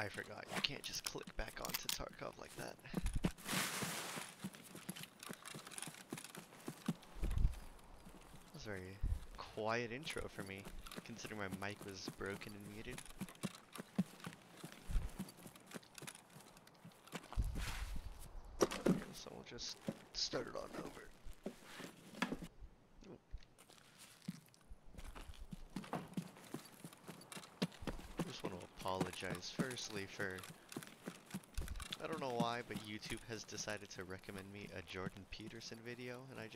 I forgot, you can't just click back onto Tarkov like that. That was a very quiet intro for me, considering my mic was broken and muted. So we'll just start it on over. I just want to apologize firstly for, I don't know why, but YouTube has decided to recommend me a Jordan Peterson video, and I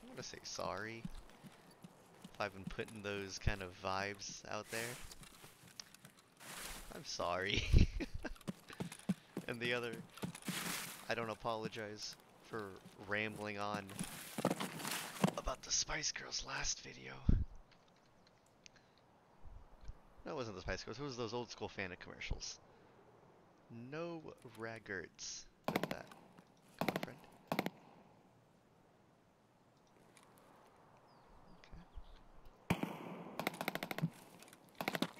want to say sorry if I've been putting those kind of vibes out there. I'm sorry. And the other, I don't apologize for rambling on about the Spice Girls last video. No, it wasn't the Spice Girls, it was those old school Fanta commercials. No raggarts with that. Come on, friend. Okay.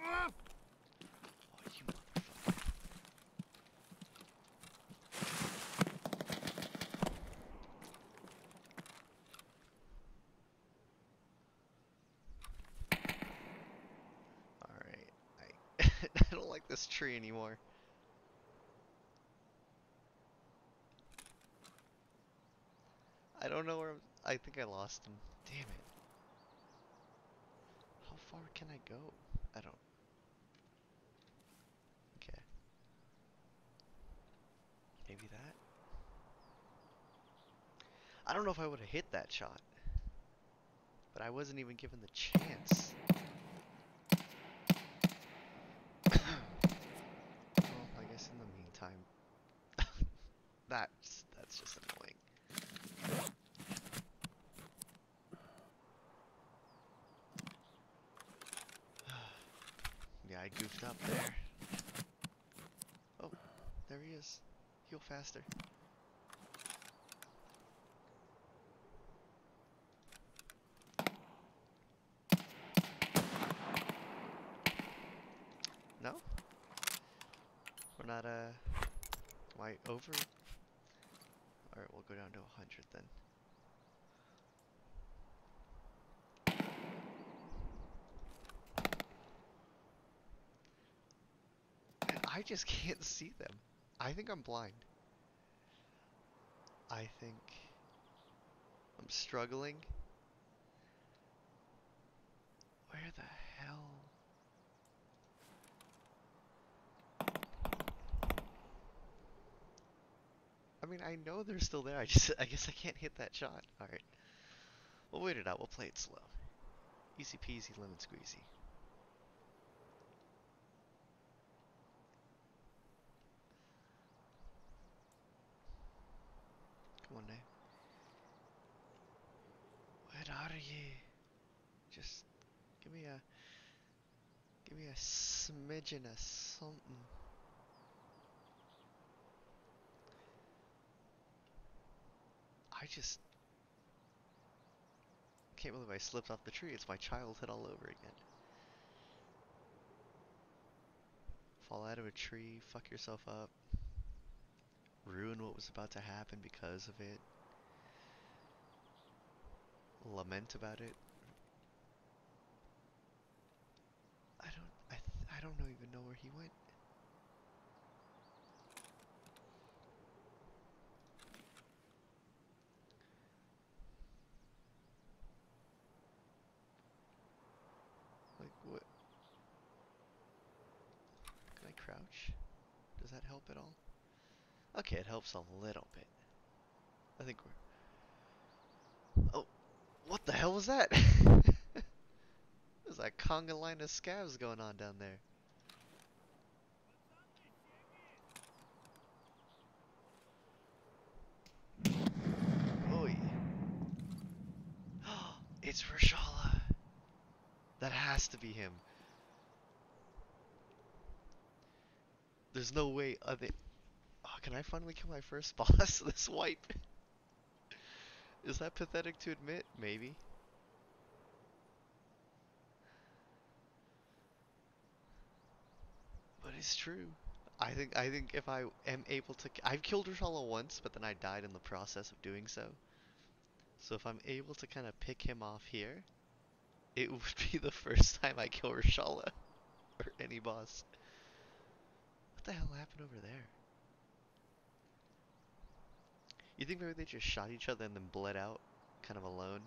Oh, you motherfucker. Alright, I don't like this tree anymore. I don't know where I think I lost him. Damn it. How far can I go? I don't. Okay. Maybe that? I don't know if I would have hit that shot. But I wasn't even given the chance. Well, I guess in the meantime. that's just annoying. Yeah, I goofed up there. Oh, there he is. Heal faster. No? We're not, am I over? Alright, we'll go down to 100 then. I just can't see them. I think I'm blind. I think I'm struggling. Where the hell? I mean, I know they're still there. I guess I can't hit that shot. Alright. We'll wait it out. We'll play it slow. Easy peasy lemon squeezy. Come on, Nate. Where are you? Just give me a smidgen of something. I just can't believe I slipped off the tree. It's my childhood all over again. Fall out of a tree, fuck yourself up, ruin what was about to happen because of it, lament about it. I don't even know where he went. Like, what? Can I crouch? Does that help at all? Okay, it helps a little bit. I think we're... Oh, what the hell was that? There's like a conga line of scavs going on down there. Oi. It's Rashala. That has to be him. There's no way other... Oh, can I finally kill my first boss? This wipe. Is that pathetic to admit? Maybe. But it's true. I think if I am able to, I've killed Reshala once, but then I died in the process of doing so. So if I'm able to kind of pick him off here, it would be the first time I kill Reshala or any boss. What the hell happened over there? You think maybe they just shot each other and then bled out, kind of alone?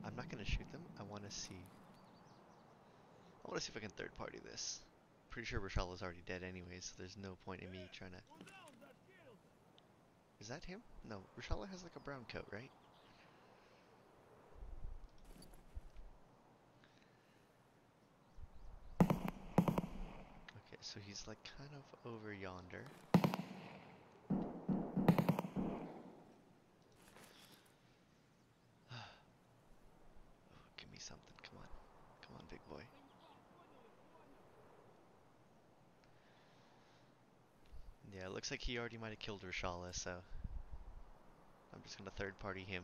I'm not gonna shoot them. I want to see. I want to see if I can third party this. Pretty sure Rashala's already dead anyway, so there's no point in me trying to. Is that him? No, Rashala has like a brown coat, right? Okay, so he's like kind of over yonder. Oh, give me something. Come on. Come on, big boy. Yeah, it looks like he already might have killed Rashala, so I'm just gonna third party him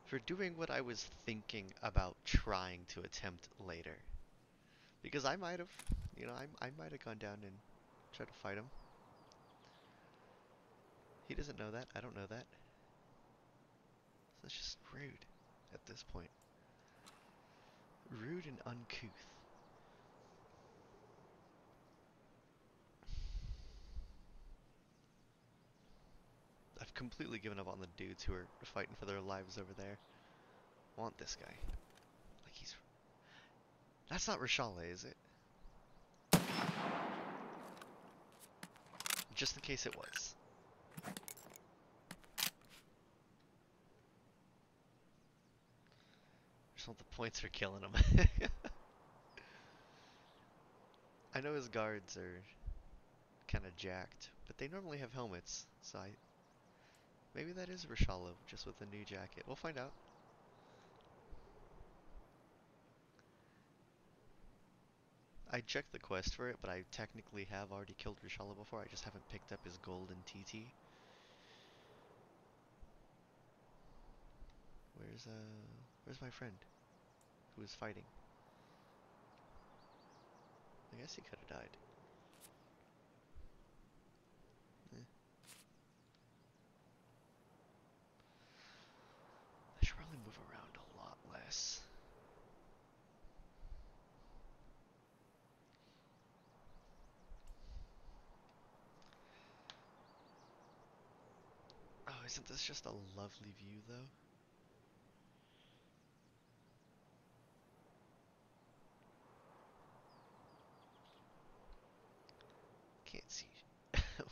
for doing what I was thinking about trying to attempt later. Because I might have, I might have gone down and tried to fight him. He doesn't know that. I don't know that. So it's just rude at this point. Rude and uncouth. I've completely given up on the dudes who are fighting for their lives over there. I want this guy. Like he's... That's not Rashala, is it? Just in case it was. Just want the points for killing him. I know his guards are kind of jacked, but they normally have helmets, so maybe that is Rashala, just with a new jacket. We'll find out. I checked the quest for it, but I technically have already killed Rashala before. I just haven't picked up his golden TT. Where's my friend who was fighting? I guess he could have died. Eh. I should probably move around a lot less. Oh, isn't this just a lovely view, though? Can't see.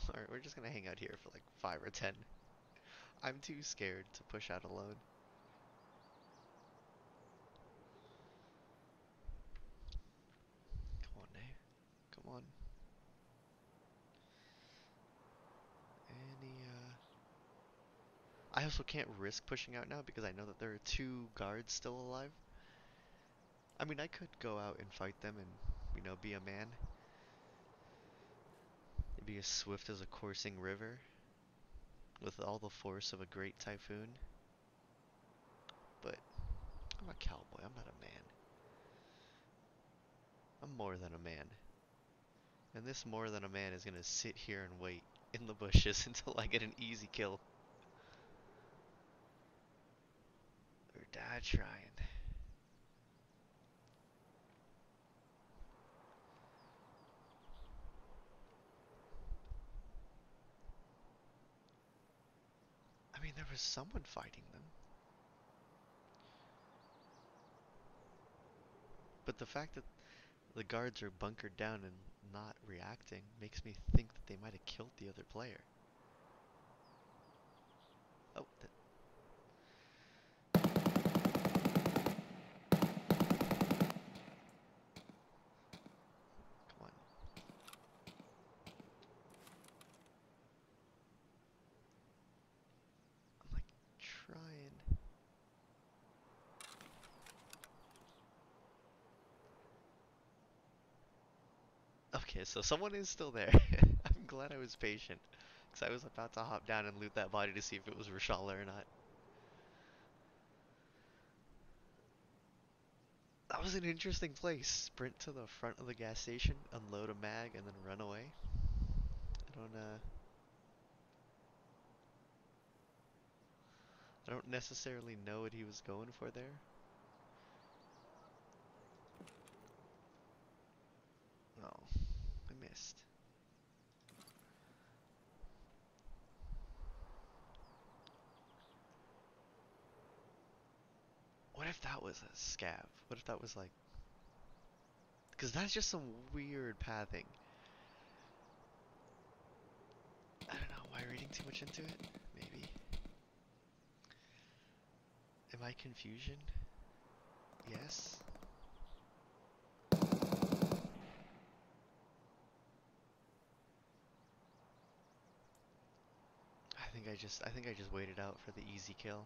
Alright, we're just gonna hang out here for like 5 or 10. I'm too scared to push out alone. Come on, now. Come on. I also can't risk pushing out now because I know that there are 2 guards still alive. I mean, I could go out and fight them and, be a man. Be as swift as a coursing river with all the force of a great typhoon. But I'm a cowboy, I'm not a man. I'm more than a man. And this more than a man is gonna sit here and wait in the bushes until I get an easy kill. Or die trying. I mean, there was someone fighting them. But the fact that the guards are bunkered down and not reacting makes me think that they might have killed the other player. Oh, come on. I'm like trying. Okay, so someone is still there. I'm glad I was patient. Because I was about to hop down and loot that body to see if it was Rashala or not. That was an interesting place. Sprint to the front of the gas station, unload a mag, and then run away. I don't necessarily know what he was going for there. Oh, I missed. What if that was a scav? What if that was like... Because that's just some weird pathing. I don't know, am I reading too much into it? Maybe. Am I confusion? Yes. I think I just waited out for the easy kill.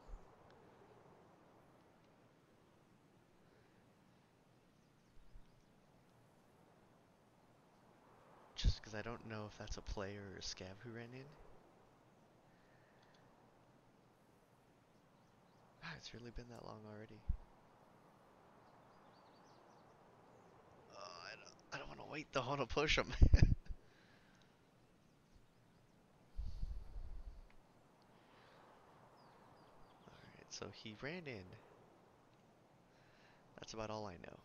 Just because I don't know if that's a player or a scav who ran in. Ah, it's really been that long already. Oh, I don't want to wait though, I want to push him. Alright, so he ran in. That's about all I know.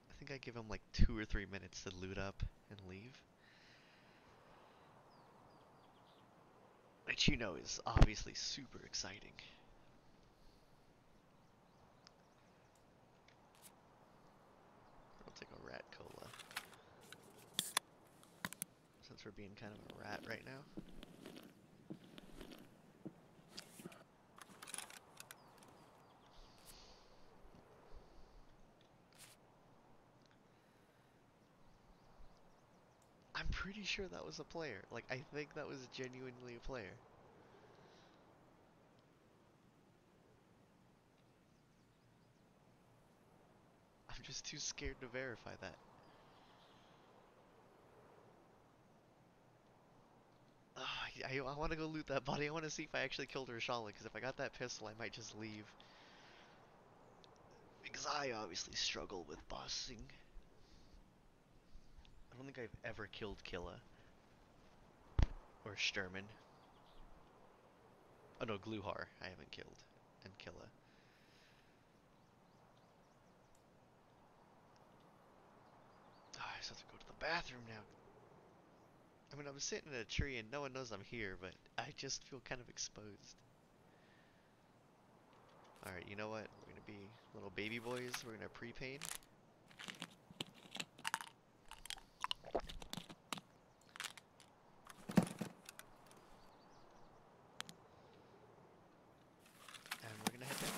I think I give him like 2 or 3 minutes to loot up and leave. Which you know is obviously super exciting. I'll take a rat cola. Since we're being kind of a rat right now. I'm pretty sure that was a player. Like, I think that was genuinely a player. I'm just too scared to verify that. Oh, I want to go loot that body. I want to see if I actually killed Rashala, because if I got that pistol, I might just leave. Because I obviously struggle with bossing. I don't think I've ever killed Killa. Or Sturman. Oh no, Gluhar I haven't killed. And Killa. Oh, I just have to go to the bathroom now. I mean, I'm sitting in a tree and no one knows I'm here, but I just feel kind of exposed. Alright, you know what? We're gonna be little baby boys. We're gonna pre-paint. And we're gonna head down.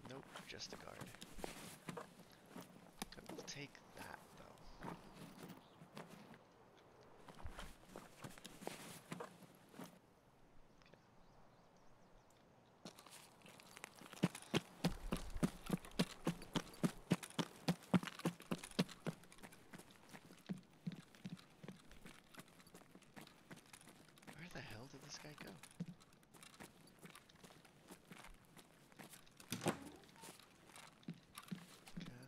Nope, just a guard. I will take that, though. Where the hell did this guy go? Okay.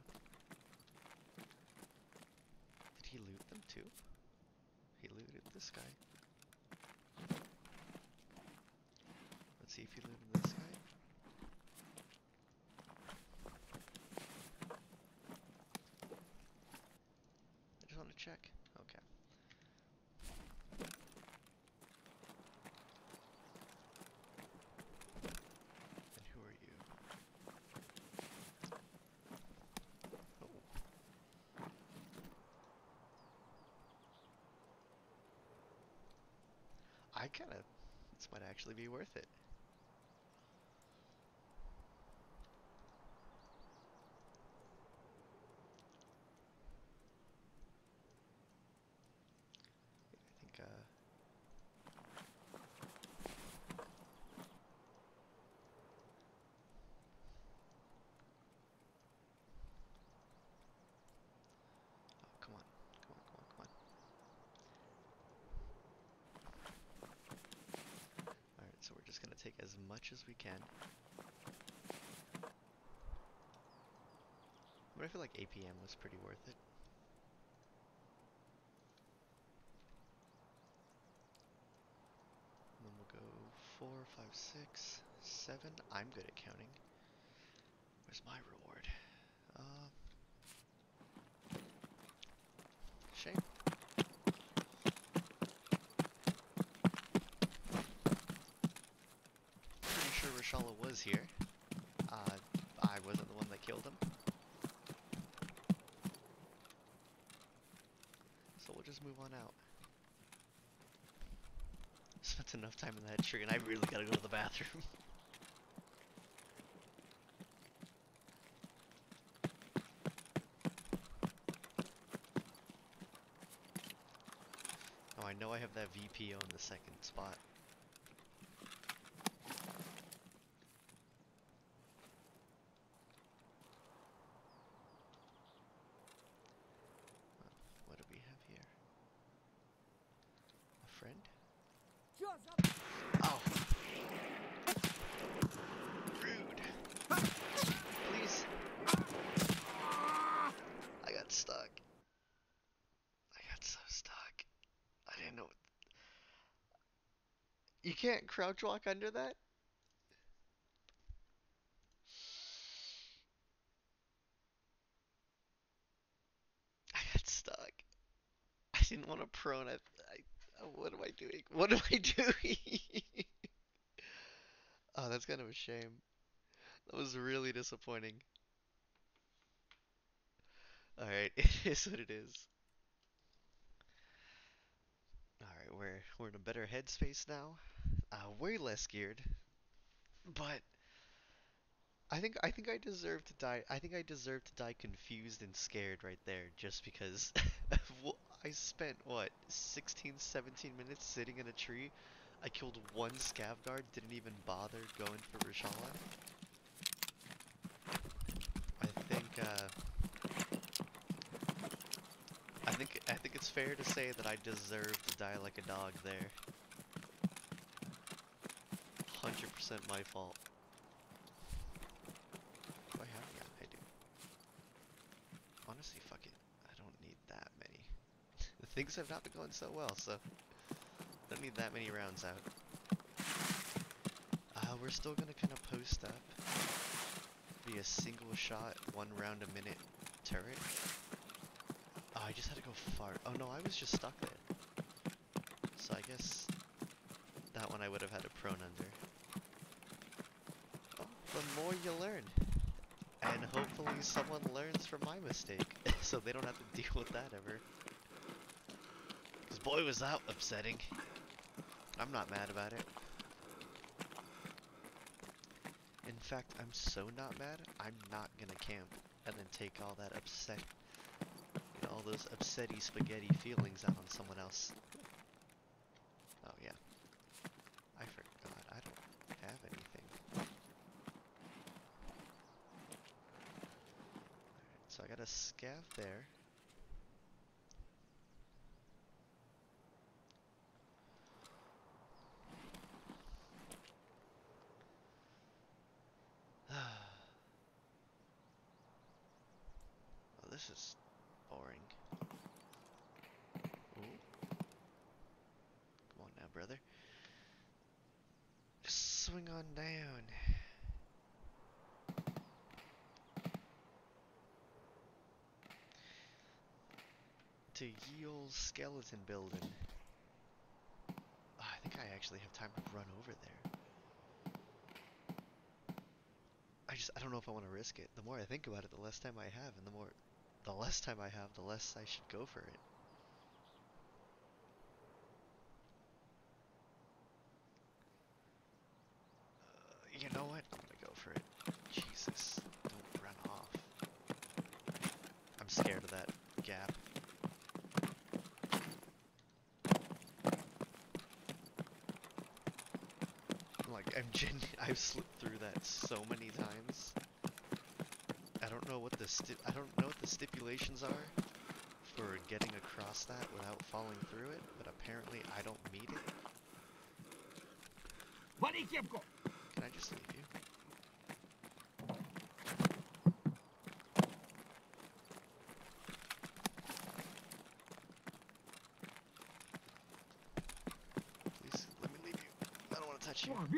Did he loot them too? He looted this guy. Let's see if he looted this guy. I just want to check. Okay. And who are you? Oh. This might actually be worth it. I think, oh, come on, come on, come on, come on. Alright, so we're just gonna take as much as we can. But I feel like APM was pretty worth it. And then we'll go 4, 5, 6, 7. I'm good at counting. Where's my reward? Shame. Pretty sure Rashala was here. I wasn't the one that killed him. So we'll just move on out. Spent enough time in that tree and I really gotta go to the bathroom. Oh, I know I have that VPO in the second spot. What do we have here? A friend? Oh! Rude! Please! I got stuck. I got so stuck. I didn't know. You can't crouch walk under that? I got stuck. I didn't want to prone. What am I doing? What am I doing? Oh, that's kind of a shame. That was really disappointing. Alright, it is what it is. Alright, we're in a better headspace now. Way less geared. But I think I deserve to die. I think I deserve to die confused and scared right there just because I spent what 16, 17 minutes sitting in a tree. I killed one scav guard, didn't even bother going for Rashala. I think I think it's fair to say that I deserve to die like a dog there. 100% my fault. Do I have? Yeah, I do. Honestly, fuck it. I don't need that many. Things have not been going so well, so don't need that many rounds out. We're still gonna kind of post up. Be a single shot, 1 round a minute turret. Oh, I just had to go far. Oh no, I was just stuck there. So I guess that one I would have had a prone under. Oh, the more you learn. And hopefully someone learns from my mistake, so they don't have to deal with that ever. Because boy was that upsetting. I'm not mad about it. In fact, I'm so not mad, I'm not gonna camp and then take all that upset, you know, all those upsetty spaghetti feelings out on someone else. Oh yeah, I forgot, I don't have anything. Alright, so I got a scav there. Oh, this is boring. Ooh. Come on now, brother. Just swing on down. To ye olde skeleton building. Oh, I think I actually have time to run over there. I don't know if I want to risk it. The more I think about it, the less time I have, and the less time I have, the less I should go for it. scared of that gap. Like, I've slipped through that so many times. I don't know what the stipulations are for getting across that without falling through it, but apparently I don't meet it. Can I just leave you? Please, let me leave you. I don't want to touch you. It's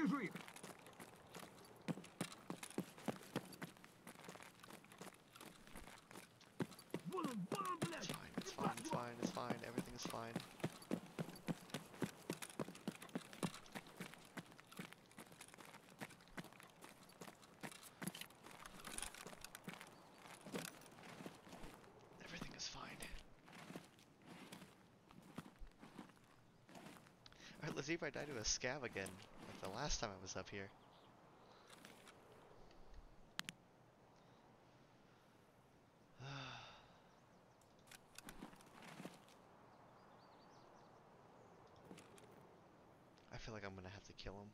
fine, it's fine, it's fine, it's fine, everything is fine. Everything is fine. Alright, let's see if I die to a scav again, like the last time I was up here. I feel like I'm gonna have to kill him.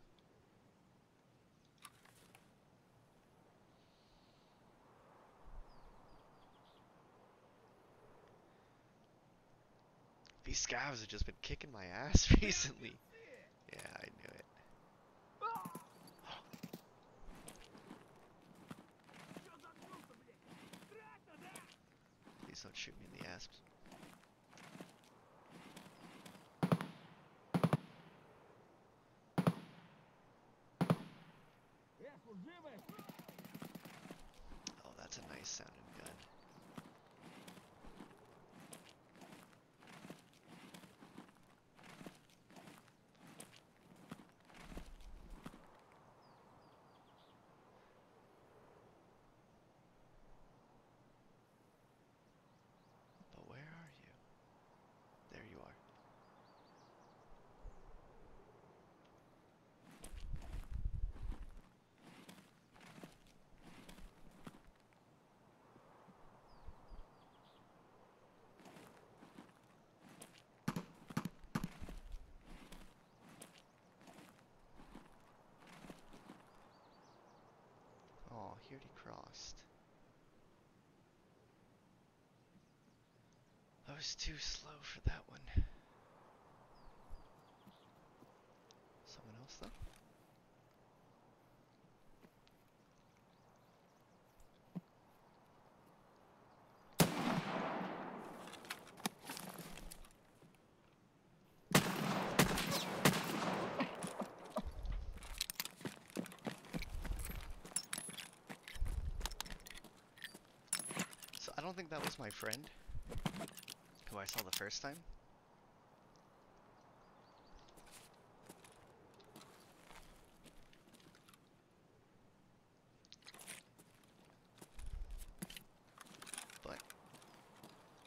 These scavs have just been kicking my ass recently. Yeah, I knew it. Please don't shoot me in the ass. Oh, that's a nice sounding gun. But where are you? There you are. Oh, he already crossed. I was too slow for that one. Someone else though? So I don't think that was my friend who I saw the first time. But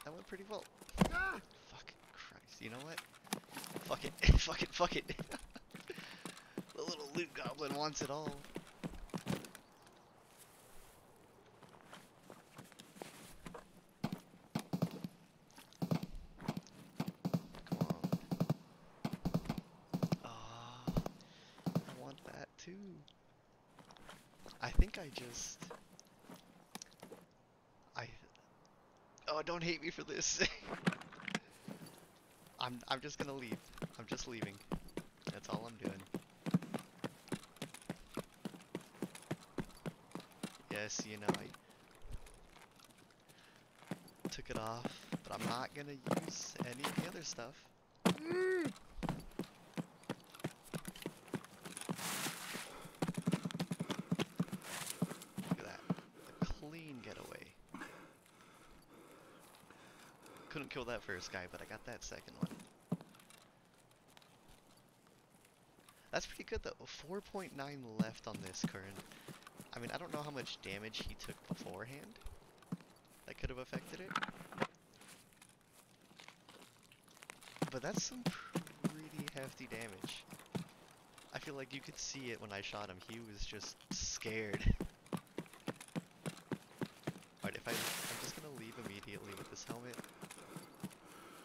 that went pretty well. Ah! Fucking Christ. You know what? Fuck it. Fuck it. Fuck it. The little loot goblin wants it all. I think oh, don't hate me for this. I'm just gonna leave. I'm just leaving. That's all I'm doing. Yes, you know, I took it off, but I'm not gonna use any of the other stuff. Look at that. A clean getaway. Couldn't kill that first guy, but I got that second one. That's pretty good though. 4.9 left on this current. I mean, I don't know how much damage he took beforehand that could have affected it. But that's some pretty hefty damage. I feel like you could see it when I shot him. He was just scared. Alright, I'm just gonna leave immediately. immediately with this helmet.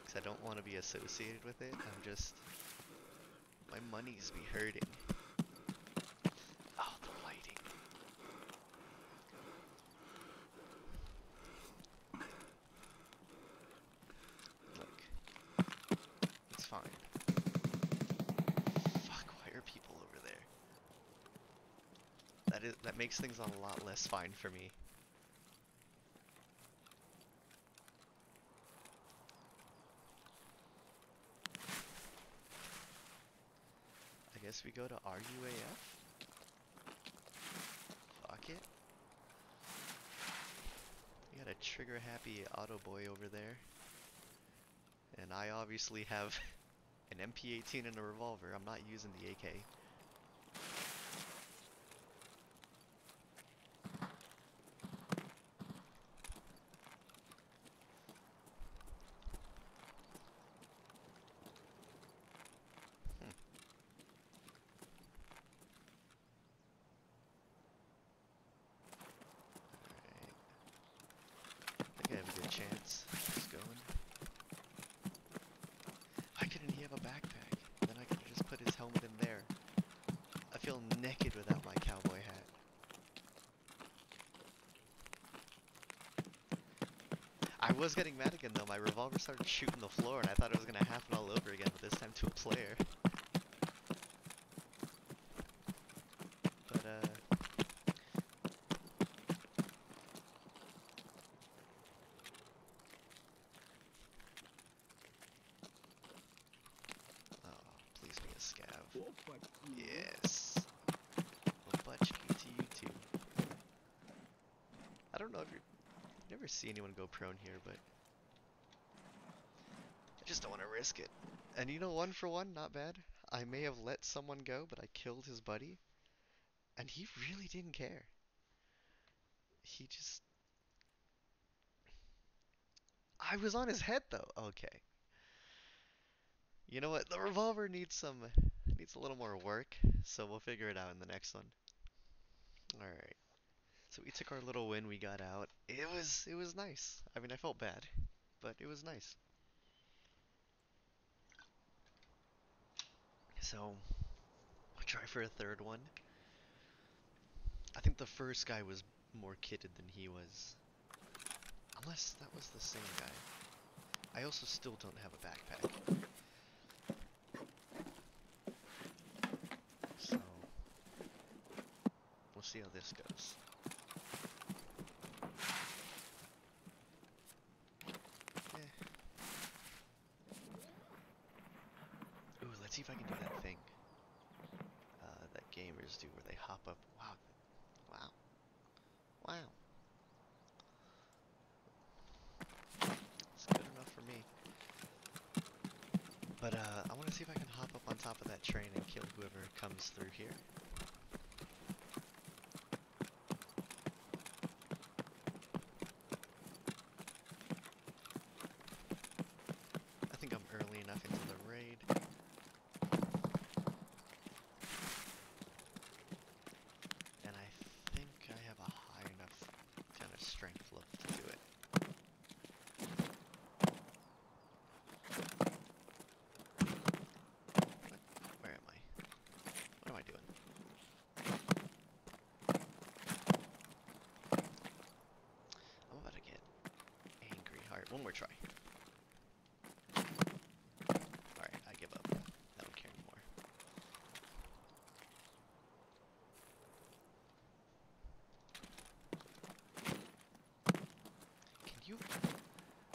Because I don't want to be associated with it. My money's be hurting. Oh, the lighting. Look, it's fine. Fuck, why are people over there? That makes things a lot less fine for me. I guess we go to RUAF? Fuck it. We got a trigger-happy auto boy over there. And I obviously have an MP18 and a revolver. I'm not using the AK. I have a good chance. He's going. Why couldn't he have a backpack? Then I could have just put his helmet in there. I feel naked without my cowboy hat. I was getting mad again though. My revolver started shooting the floor and I thought it was gonna happen all over again, but this time to a player. But oh, please be a scav. Yes. Well, butt cheeky to you too. I don't know if you never see anyone go prone here, but I just don't want to risk it. And you know, 1 for 1, not bad. I may have let someone go, but I killed his buddy. And he really didn't care. He just... I was on his head though. Okay. You know what? The revolver needs a little more work, so we'll figure it out in the next one. Alright. So we took our little win, we got out. It was nice. I mean, I felt bad, but it was nice. So, we'll try for a third one. I think the first guy was more kitted than he was. Unless that was the same guy. I also still don't have a backpack. So, we'll see how this goes. Ooh, let's see if I can do that thing that gamers do where they hop up. Wow. Wow. Wow. It's good enough for me. But I want to see if I can hop up on top of that train and kill whoever comes through here. I think I'm early enough into the raid. And I think I have a high enough kind of strength level to do it. Where am I? What am I doing? I'm about to get angry. Alright, one more try. Alright, I give up. I don't care anymore. Can you...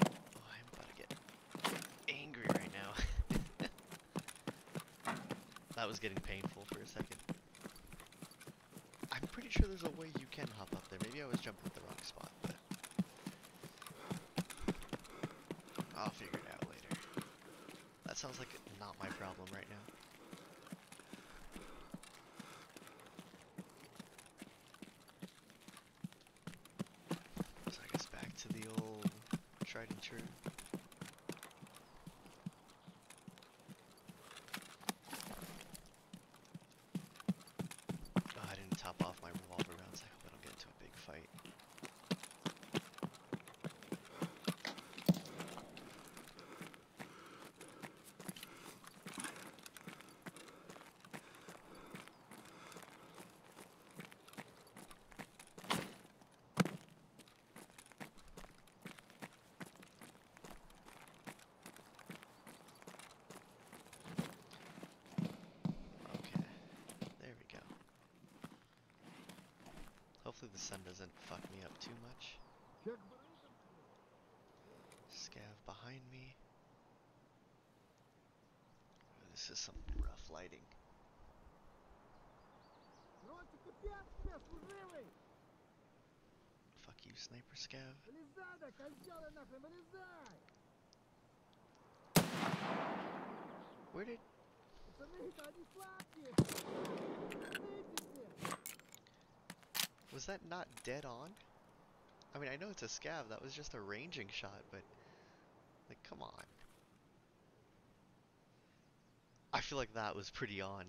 Oh, I'm about to get angry right now. That was getting painful for a second. I'm pretty sure there's a way you can hop up there. Maybe I was jumping at the wrong spot, but... I'll figure it out later. That sounds like not my problem right now. So I guess back to the old tried and true. Oh, I didn't top off my revolver rounds. I hope I don't get into a big fight. the sun doesn't fuck me up too much. Scav behind me. Oh, this is some rough lighting. Fuck you, sniper scav. Where did... Was that not dead on? I mean, I know it's a scav, that was just a ranging shot, but... Like, come on. I feel like that was pretty on.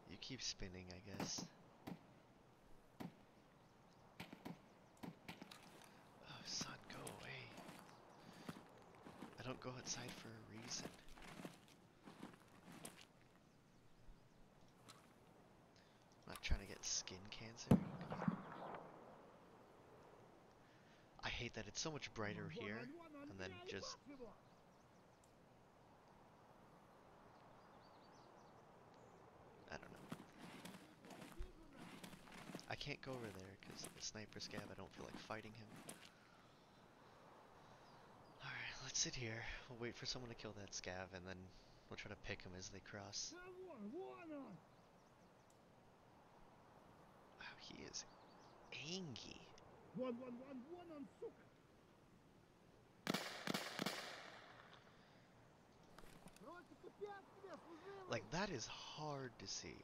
You keep spinning, I guess. Oh, son, go away. I don't go outside for a reason. I'm not trying to get skin cancer. Come on. I hate that it's so much brighter here, and then just... I don't know. I can't go over there because of the sniper scav. I don't feel like fighting him. Alright, let's sit here. We'll wait for someone to kill that scav, and then we'll try to pick him as they cross. Wow, he is angry. Like, that is hard to see.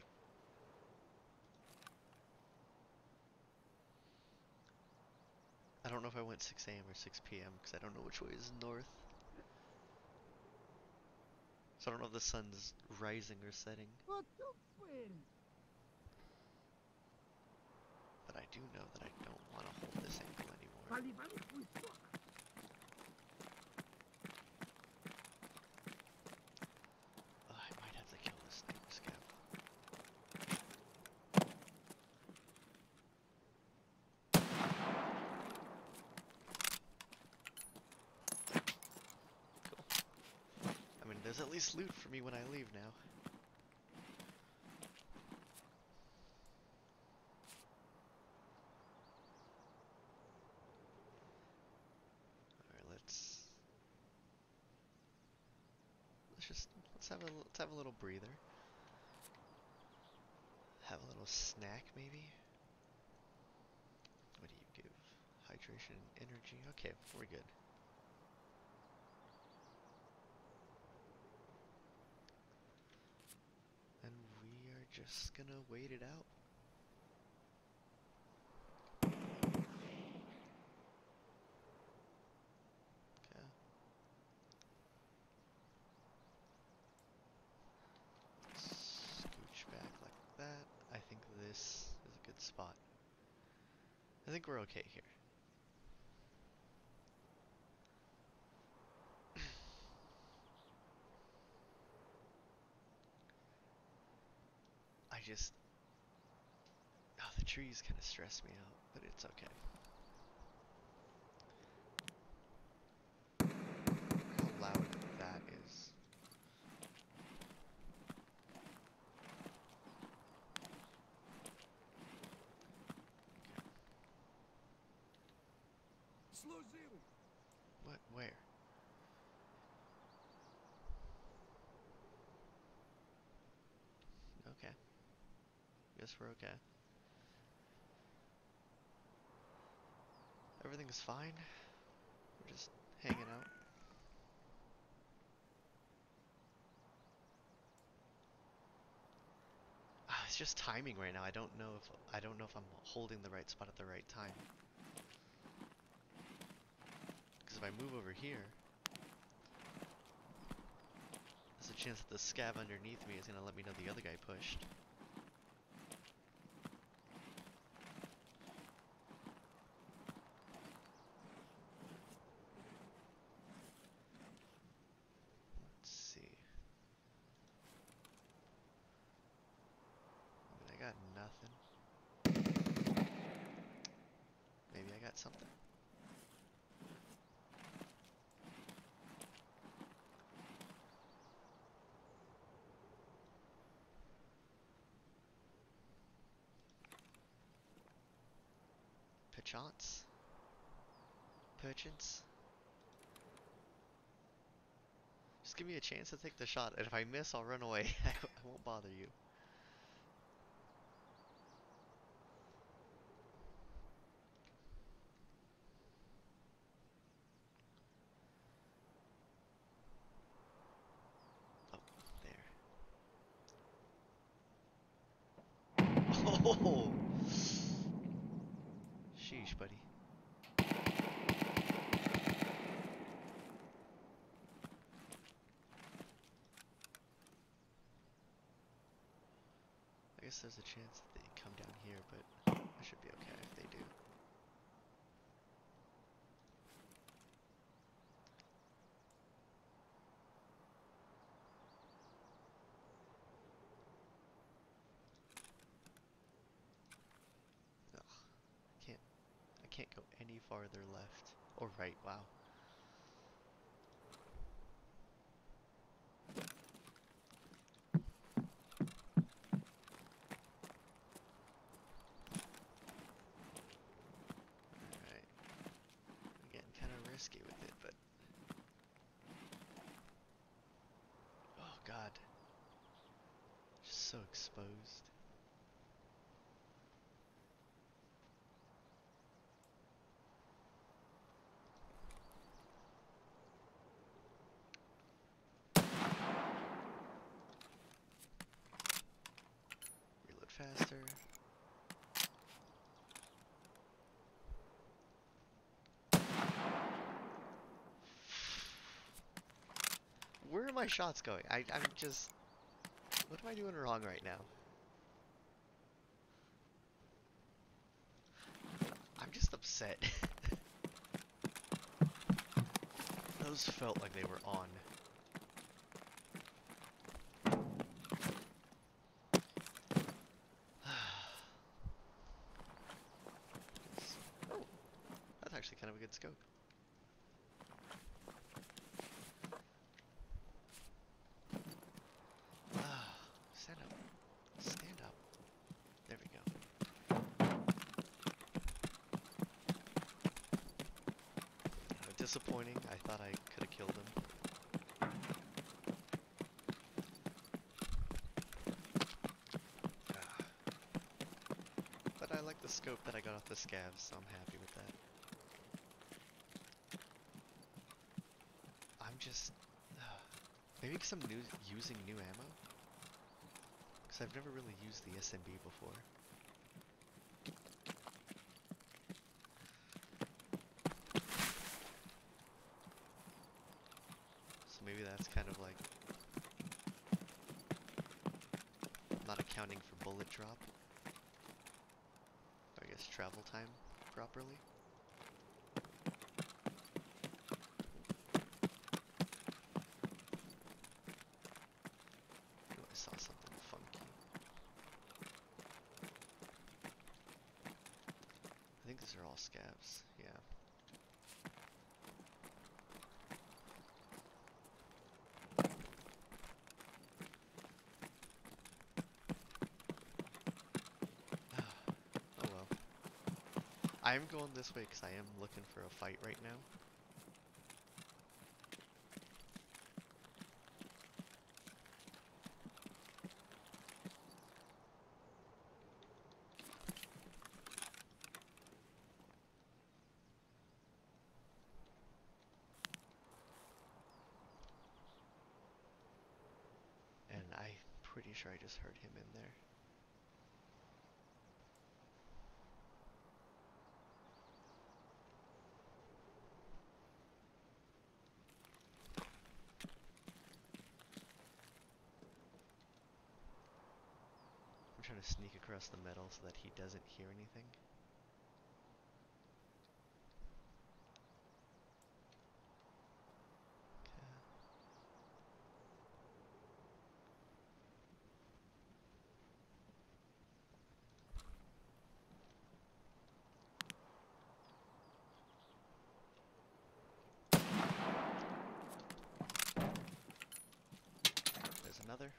I don't know if I went 6 a.m. or 6 p.m. because I don't know which way is north. So I don't know if the sun's rising or setting. But I do know that I don't want to hold this angle anymore. Oh, I might have to kill this sniper scav. Cool. I mean, there's at least loot for me when I leave now. Let's have a little breather. Have a little snack, maybe? What do you give? Hydration and energy? Okay, we're good. And we are just gonna wait it out. Okay. Scooch back like that. I think this is a good spot. I think we're okay here. I just... Oh, the trees kind of stress me out, but it's okay. How loud that is. Okay. What? Where? Okay. Guess we're okay. Everything's fine. We're just hanging out. It's just timing right now. I don't know if I'm holding the right spot at the right time. Because if I move over here, there's a chance that the scav underneath me is gonna let me know the other guy pushed. Let's see. I mean, I got nothing. Maybe I got something. Perchance? Perchance? Just give me a chance to take the shot, and if I miss, I'll run away. I won't bother you. Oh, there. Oh! Sheesh, buddy. I guess there's a chance that they come down here, but I should be okay if they do. Ugh, I can't go any farther left. Or right, wow. Alright. I'm getting kind of risky with it, but... Oh god. Just so exposed. Reload faster. Where are my shots going? I'm just... What am I doing wrong right now? I'm just upset. Those felt like they were on. Oh, that's actually kind of a good scope. Stand up. Stand up. There we go. Disappointing. I thought I could have killed him. But I like the scope that I got off the scavs, so I'm happy with that. I'm just... maybe because I'm using new ammo? Because I've never really used the SMB before. So maybe that's kind of like... not accounting for bullet drop. Or I guess travel time properly. Oh, I saw something funky. I think these are all scavs, yeah. Oh well. I am going this way because I am looking for a fight right now. And I'm pretty sure I just heard him in there. I'm trying to sneak across the metal so that he doesn't hear anything. There's another.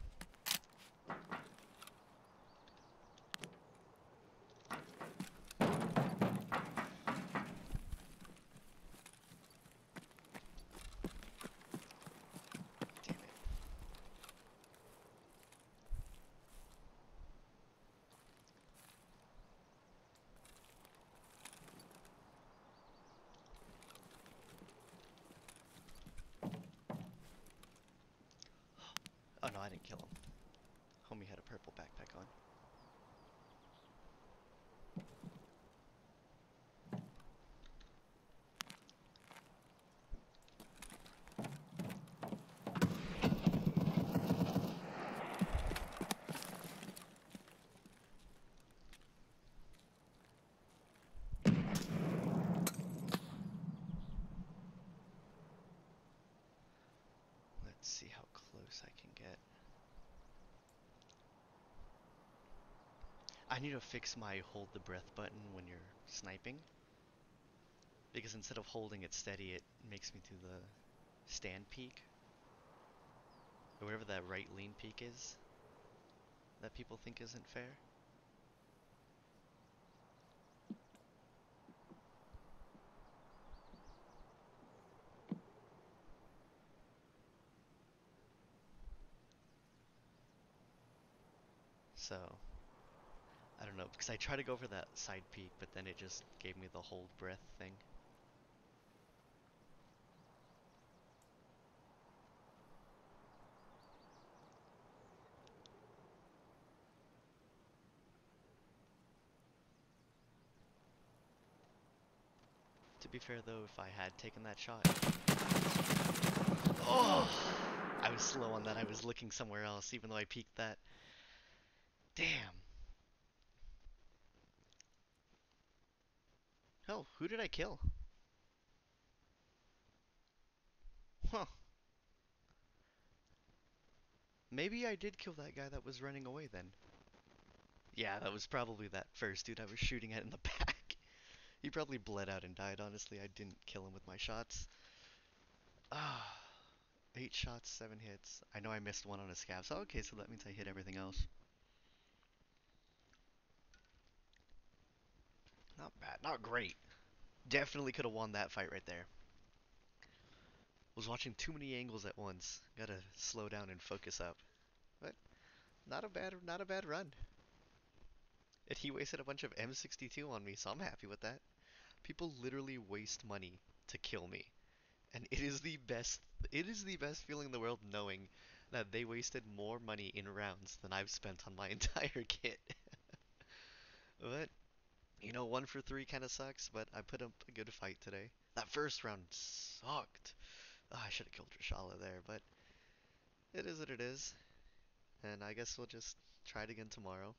kill him. Homie had a purple backpack on. Let's see how close I can get. I need to fix my hold the breath button when you're sniping. Because instead of holding it steady, it makes me do the stand peek. Or whatever that right lean peek is. That people think isn't fair. So, I don't know, because I tried to go for that side peek, but then it just gave me the hold breath thing. To be fair though, if I had taken that shot... Oh! I was slow on that, I was looking somewhere else, even though I peeked that. Damn! Oh, who did I kill? Huh. Maybe I did kill that guy that was running away then. Yeah, that was probably that first dude I was shooting at in the back. He probably bled out and died, honestly. I didn't kill him with my shots. Ah, 8 shots, 7 hits. I know I missed one on a scav, so okay, so that means I hit everything else. Not bad, not great. Definitely could have won that fight right there. Was watching too many angles at once. Gotta slow down and focus up. But not a bad run. And he wasted a bunch of M62 on me, so I'm happy with that. People literally waste money to kill me. And it is the best feeling in the world knowing that they wasted more money in rounds than I've spent on my entire kit. But, you know, 1 for 3 kind of sucks, but I put up a good fight today. That first round sucked. Oh, I should have killed Rashala there, but it is what it is. And I guess we'll just try it again tomorrow.